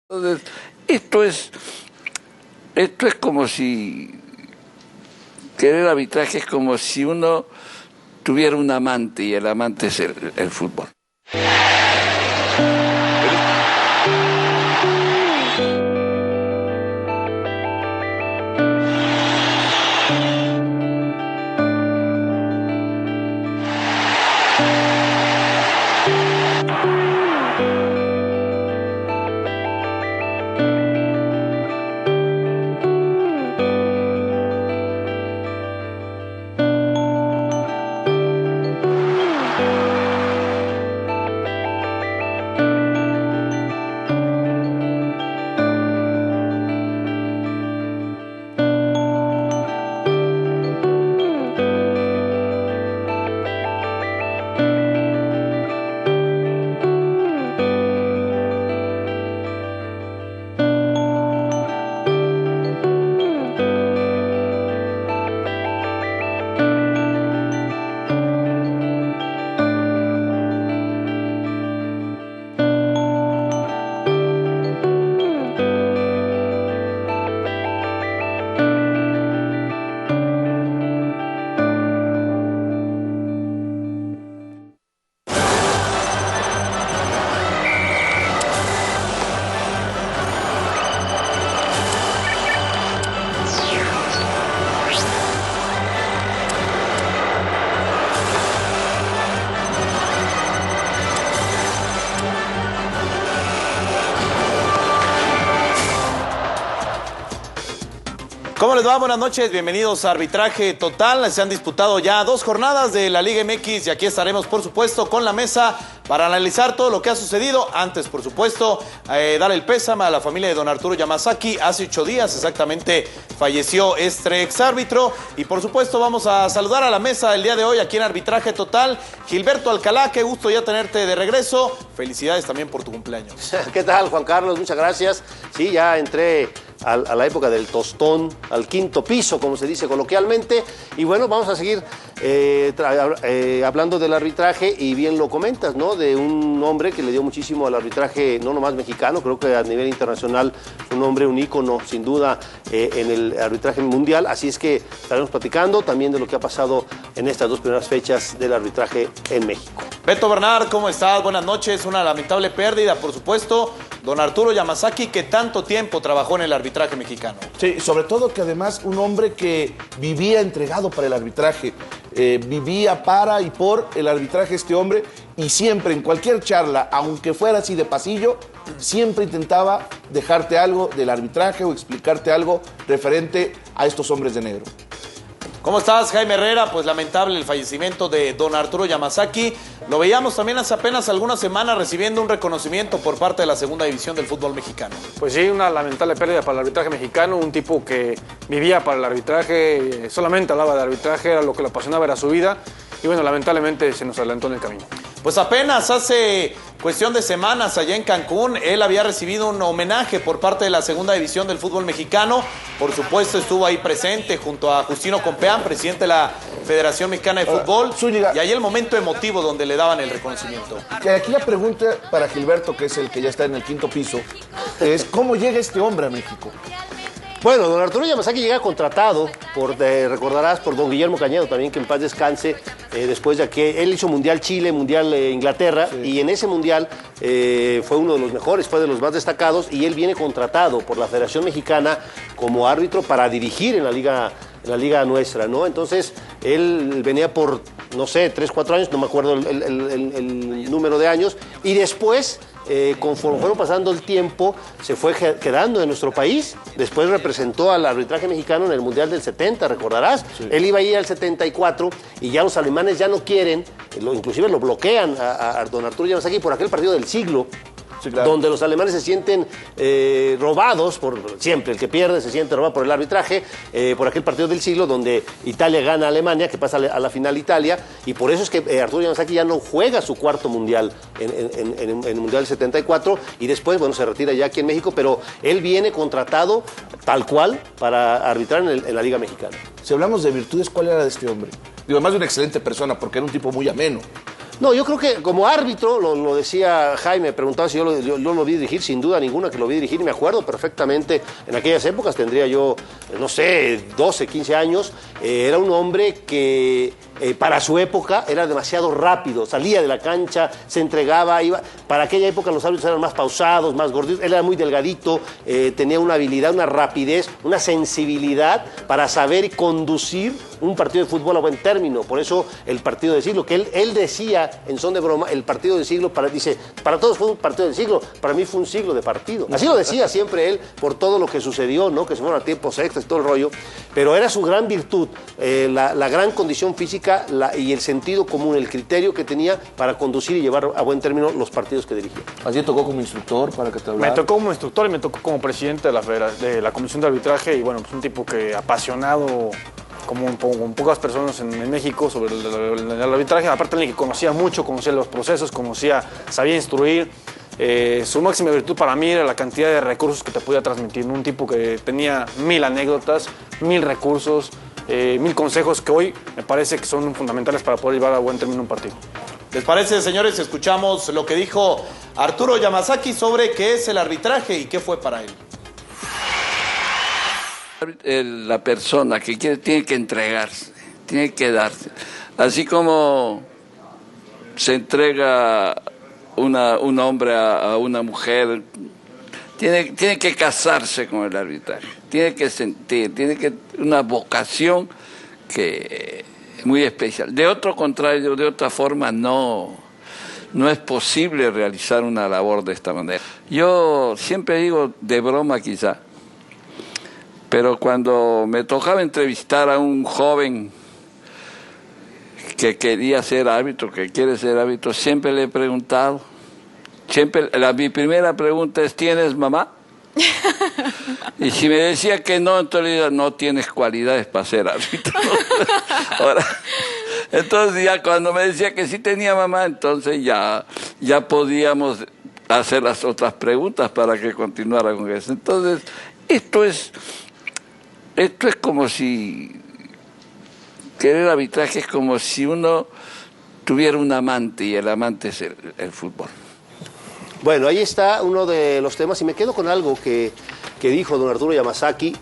Entonces, esto es como si querer arbitraje es como si uno tuviera un amante y el amante es el fútbol. ¿Cómo les va? Buenas noches, bienvenidos a Arbitraje Total. Se han disputado ya 2 jornadas de la Liga MX y aquí estaremos, por supuesto, con la mesa para analizar todo lo que ha sucedido. Antes, por supuesto, dar el pésame a la familia de don Arturo Yamazaki. Hace 8 días exactamente falleció este exárbitro. Y, por supuesto, vamos a saludar a la mesa el día de hoy aquí en Arbitraje Total. Gilberto Alcalá, qué gusto ya tenerte de regreso. Felicidades también por tu cumpleaños. ¿Qué tal, Juan Carlos? Muchas gracias. Sí, ya entré a la época del tostón, al 5º piso, como se dice coloquialmente. Y bueno, vamos a seguir hablando del arbitraje, y bien lo comentas, ¿no? De un hombre que le dio muchísimo al arbitraje, no nomás mexicano, creo que a nivel internacional fue un hombre, un ícono, sin duda, en el arbitraje mundial. Así es que estaremos platicando también de lo que ha pasado en estas 2 primeras fechas del arbitraje en México. Beto Bernard, ¿cómo estás? Buenas noches. Una lamentable pérdida, por supuesto. Don Arturo Yamazaki, que tanto tiempo trabajó en el arbitraje mexicano. Sí, sobre todo que además un hombre que vivía entregado para el arbitraje, vivía para y por el arbitraje este hombre, y siempre en cualquier charla, aunque fuera así de pasillo, siempre intentaba dejarte algo del arbitraje o explicarte algo referente a estos hombres de negro. ¿Cómo estás, Jaime Herrera? Pues lamentable el fallecimiento de don Arturo Yamazaki. Lo veíamos también hace apenas algunas semanas recibiendo un reconocimiento por parte de la segunda división del fútbol mexicano. Pues sí, una lamentable pérdida para el arbitraje mexicano, un tipo que vivía para el arbitraje, solamente hablaba de arbitraje, era lo que le apasionaba, era su vida, y bueno, lamentablemente se nos adelantó en el camino. Pues apenas hace cuestión de semanas allá en Cancún, él había recibido un homenaje por parte de la segunda división del fútbol mexicano. Por supuesto estuvo ahí presente junto a Justino Compeán, presidente de la Federación Mexicana de Fútbol, y ahí el momento emotivo donde le daban el reconocimiento. Aquí la pregunta para Gilberto, que es el que ya está en el 5º piso, es ¿cómo llega este hombre a México? Bueno, don Arturo Yamazaki llega contratado, recordarás, por don Guillermo Cañedo también, que en paz descanse, después de que él hizo Mundial Chile, Mundial Inglaterra, sí. Y en ese Mundial fue uno de los mejores, fue de los más destacados, y él viene contratado por la Federación Mexicana como árbitro para dirigir en la liga nuestra, ¿no? Entonces, él venía por, no sé, 3, 4 años, no me acuerdo el número de años, y después, conforme fueron pasando el tiempo, se fue quedando en nuestro país. Después representó al arbitraje mexicano en el Mundial del 70, recordarás. Sí. Él iba a ir al 74 y ya los alemanes ya no quieren, inclusive lo bloquean a don Arturo Yamazaki por aquel partido del siglo. Sí, claro. Donde los alemanes se sienten robados, siempre el que pierde se siente robado por el arbitraje, por aquel partido del siglo donde Italia gana a Alemania, que pasa a la final Italia, y por eso es que Arturo Yamazaki ya no juega su 4º mundial en el Mundial del 74, y después, bueno, se retira ya aquí en México, pero él viene contratado tal cual para arbitrar en la Liga Mexicana. Si hablamos de virtudes, ¿cuál era de este hombre? Digo, además de una excelente persona, porque era un tipo muy ameno. No, yo creo que como árbitro, lo decía Jaime, preguntaba si yo lo vi dirigir, sin duda ninguna que lo vi dirigir, y me acuerdo perfectamente, en aquellas épocas tendría yo, no sé, 12, 15 años, era un hombre que para su época era demasiado rápido, salía de la cancha, se entregaba, iba. Para aquella época los árbitros eran más pausados, más gorditos, él era muy delgadito, tenía una habilidad, una rapidez, una sensibilidad para saber y conducir un partido de fútbol a buen término. Por eso el partido del siglo, que él decía en son de broma, el partido del siglo, dice, para todos fue un partido del siglo, para mí fue un siglo de partido. Así lo decía siempre él, por todo lo que sucedió, ¿no? Que se fueron a tiempos extras y todo el rollo, pero era su gran virtud, la gran condición física y el sentido común, el criterio que tenía para conducir y llevar a buen término los partidos que dirigía. ¿Así te tocó como instructor para que te hablara? Me tocó como instructor y me tocó como presidente de la Comisión de Arbitraje, y bueno, pues un tipo que apasionado como pocas personas en México sobre el arbitraje, aparte de que conocía mucho, conocía los procesos, sabía instruir. Su máxima virtud para mí era la cantidad de recursos que te podía transmitir, ¿no? Un tipo que tenía 1000 anécdotas, 1000 recursos, 1000 consejos que hoy me parece que son fundamentales para poder llevar a buen término un partido. ¿Les parece, señores? Escuchamos lo que dijo Arturo Yamazaki sobre qué es el arbitraje y qué fue para él. La persona que quiere tiene que entregarse, tiene que darse. Así como se entrega un hombre a una mujer, tiene que casarse con el arbitraje, tiene que sentir, una vocación que es muy especial. De otro contrario, de otra forma, no es posible realizar una labor de esta manera. Yo siempre digo, de broma quizá, pero cuando me tocaba entrevistar a un joven que quería ser árbitro, que quiere ser árbitro, siempre le he preguntado, mi primera pregunta es, ¿tienes mamá? Y si me decía que no, entonces no tienes cualidades para ser árbitro. Ahora, entonces ya cuando me decía que sí tenía mamá, entonces ya podíamos hacer las otras preguntas para que continuara con eso. Entonces, esto es como si querer arbitraje es como si uno tuviera un amante y el amante es el fútbol. Bueno, ahí está uno de los temas, y me quedo con algo que dijo don Arturo Yamazaki,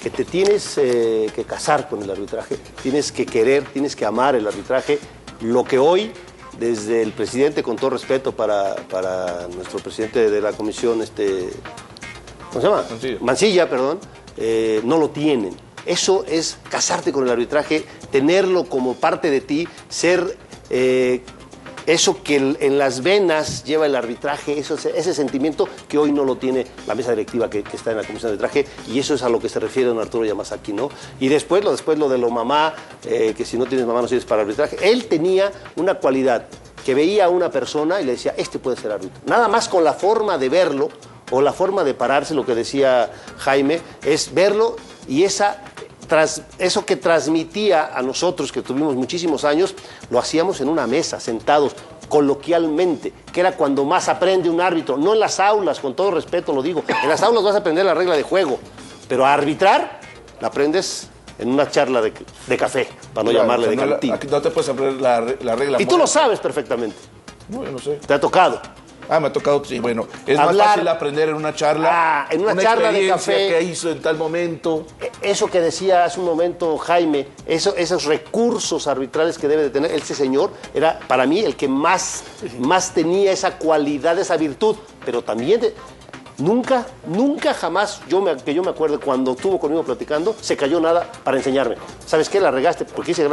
que te tienes que casar con el arbitraje, tienes que querer, tienes que amar el arbitraje, lo que hoy, desde el presidente, con todo respeto para nuestro presidente de la comisión, ¿cómo se llama? Mancilla, perdón, no lo tienen. Eso es casarte con el arbitraje, tenerlo como parte de ti, ser eso que en las venas lleva el arbitraje, ese sentimiento que hoy no lo tiene la mesa directiva que está en la comisión de arbitraje, y eso es a lo que se refiere don Arturo Yamazaki, ¿no? Y después lo de lo mamá, que si no tienes mamá no sirves para arbitraje. Él tenía una cualidad, que veía a una persona y le decía, este puede ser árbitro. Nada más con la forma de verlo, o la forma de pararse, lo que decía Jaime, es verlo, y eso que transmitía a nosotros, que tuvimos muchísimos años, lo hacíamos en una mesa, sentados, coloquialmente, que era cuando más aprende un árbitro, no en las aulas, con todo respeto lo digo, en las aulas vas a aprender la regla de juego, pero a arbitrar la aprendes en una charla de café, para no llamarle de cantina. Aquí no te puedes aprender la regla. Y tú lo sabes perfectamente. No, yo no sé. Te ha tocado. Me ha tocado, sí, bueno, es hablar, más fácil aprender en una charla. En una charla de café. Que hizo en tal momento. Eso que decía hace un momento Jaime, esos recursos arbitrales que debe de tener ese señor, era para mí el que más tenía esa cualidad, esa virtud, pero también nunca jamás, que yo me acuerdo, cuando estuvo conmigo platicando, se cayó nada para enseñarme. ¿Sabes qué? La regaste, porque hice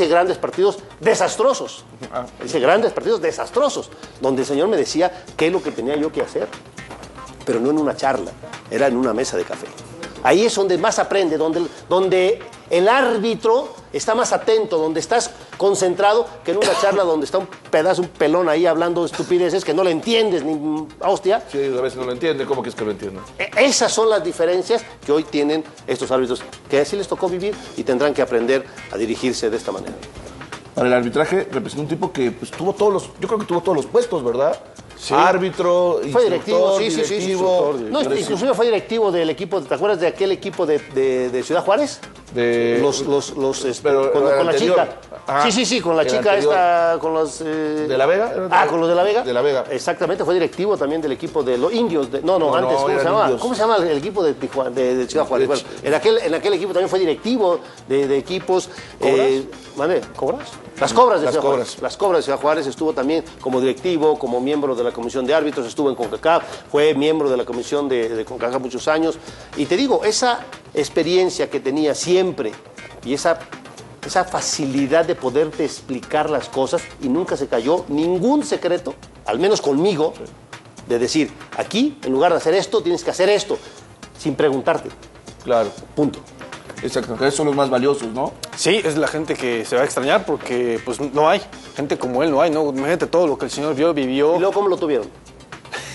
grandes partidos desastrosos. Hice grandes partidos desastrosos, donde el señor me decía qué es lo que tenía yo que hacer, pero no en una charla, era en una mesa de café. Ahí es donde más aprende, donde el árbitro está más atento, donde estás concentrado, que en una charla donde está un pelón ahí hablando estupideces que no le entiendes ni hostia. Sí, a veces no lo entiende, ¿cómo que es que lo entiendo? Esas son las diferencias que hoy tienen estos árbitros, que así les tocó vivir y tendrán que aprender a dirigirse de esta manera. Para el arbitraje representa un tipo que pues, yo creo que tuvo todos los puestos, ¿verdad? Sí. Árbitro, fue directivo, directivo. No, inclusive fue directivo del equipo, ¿te acuerdas de aquel equipo de Ciudad Juárez? Pero con la anterior. chica. Ajá. Sí, con la El chica anterior. esta, con los... ¿De la Vega? con los de la Vega. De la Vega. Exactamente, fue directivo también del equipo de los indios. No, antes, ¿cómo se eran llamaba? indios. ¿Cómo se llama el equipo de Tijuana, de Ciudad Juárez? Bueno, en aquel equipo también fue directivo de equipos. ¿Vale? ¿Cobras? Las Cobras de Ciudad Juárez. Las Cobras de Ciudad Juárez estuvo también como directivo, como miembro de la comisión de árbitros, estuvo en CONCACAF, fue miembro de la comisión de CONCACAF muchos años. Y te digo, esa experiencia que tenía siempre y esa facilidad de poderte explicar las cosas, y nunca se cayó ningún secreto, al menos conmigo, de decir, aquí, en lugar de hacer esto, tienes que hacer esto, sin preguntarte. Claro. Punto. Exacto, que esos son los más valiosos, ¿no? Sí, es la gente que se va a extrañar porque pues no hay. Gente como él no hay, ¿no? Imagínate todo lo que el señor vio, vivió. ¿Y luego cómo lo tuvieron?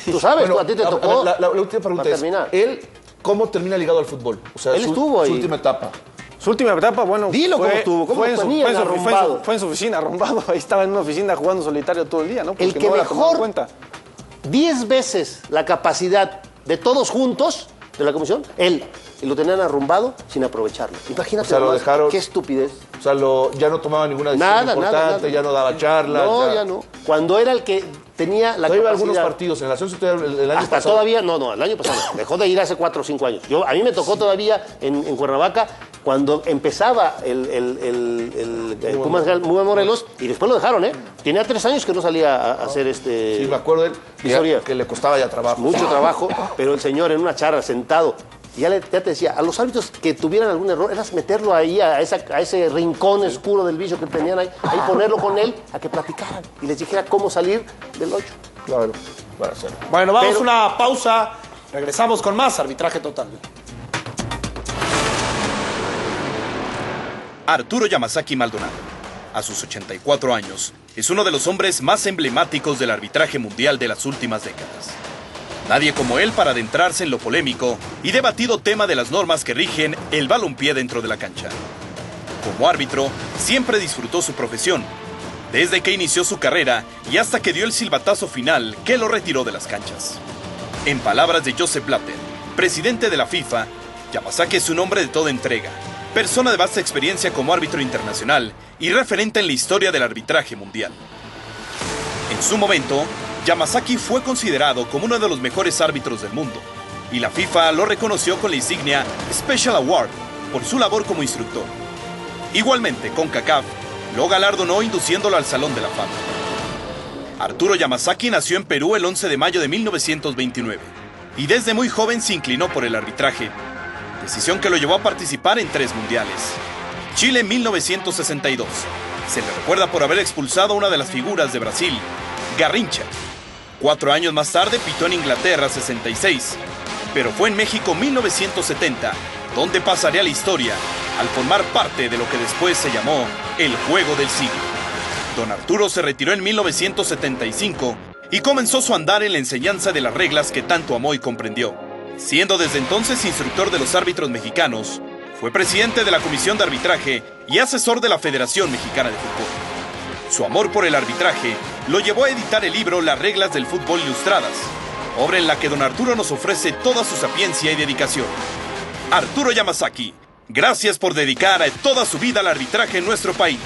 Tú sabes, Bueno, a ti te tocó. La última pregunta para es, terminar. ¿él cómo termina ligado al fútbol? O sea, Él estuvo ahí. su última etapa. Su última etapa, bueno, Dilo cómo estuvo, cómo lo tenían arrumbado. fue en su oficina, arrumbado. Ahí estaba en una oficina jugando solitario todo el día, ¿no? Porque El que no la tomaban mejor, cuenta. 10 veces la capacidad de todos juntos, de la comisión, él. Y lo tenían arrumbado sin aprovecharlo. Imagínate, O sea, lo nomás, dejaron- qué estupidez. O sea, ya no tomaba ninguna decisión importante, ya no daba charlas. No, ya no. Cuando era el que tenía la Yo iba a capacidad... algunos partidos en la Asociación el año Hasta pasado. todavía, no, el año pasado. Dejó de ir hace 4 o 5 años. A mí me tocó todavía en Cuernavaca cuando empezaba el Pumas Morelos, y después lo dejaron, ¿eh? Tenía 3 años que no salía a hacer Sí, me acuerdo de él, visoría. que le costaba ya trabajo. Mucho trabajo, pero el señor en una charla sentado, ya te decía, a los árbitros que tuvieran algún error, era meterlo ahí a ese rincón oscuro del vicio que tenían ahí ponerlo con él, a que platicaran y les dijera cómo salir del 8. Claro, para hacerlo. Bueno, vamos Pero- a una pausa. Regresamos con más Arbitraje Total. Arturo Yamazaki Maldonado, a sus 84 años, es uno de los hombres más emblemáticos del arbitraje mundial de las últimas décadas. Nadie como él para adentrarse en lo polémico y debatido tema de las normas que rigen el balompié dentro de la cancha. Como árbitro, siempre disfrutó su profesión, desde que inició su carrera y hasta que dio el silbatazo final que lo retiró de las canchas. En palabras de Joseph Blatter, presidente de la FIFA, Yamazaki es un hombre de toda entrega, persona de vasta experiencia como árbitro internacional y referente en la historia del arbitraje mundial. En su momento, Yamazaki fue considerado como uno de los mejores árbitros del mundo, y la FIFA lo reconoció con la insignia Special Award por su labor como instructor. Igualmente, CONCACAF lo galardonó induciéndolo al Salón de la Fama. Arturo Yamazaki nació en Perú el 11 de mayo de 1929, y desde muy joven se inclinó por el arbitraje, decisión que lo llevó a participar en 3 mundiales. Chile en 1962. Se le recuerda por haber expulsado a una de las figuras de Brasil, Garrincha. 4 años más tarde pitó en Inglaterra 66, pero fue en México 1970, donde pasaría a la historia al formar parte de lo que después se llamó el Juego del Siglo. Don Arturo se retiró en 1975 y comenzó su andar en la enseñanza de las reglas que tanto amó y comprendió. Siendo desde entonces instructor de los árbitros mexicanos, fue presidente de la Comisión de Arbitraje y asesor de la Federación Mexicana de Fútbol. Su amor por el arbitraje lo llevó a editar el libro Las Reglas del Fútbol Ilustradas, obra en la que don Arturo nos ofrece toda su sapiencia y dedicación. Arturo Yamazaki, gracias por dedicar toda su vida al arbitraje en nuestro país.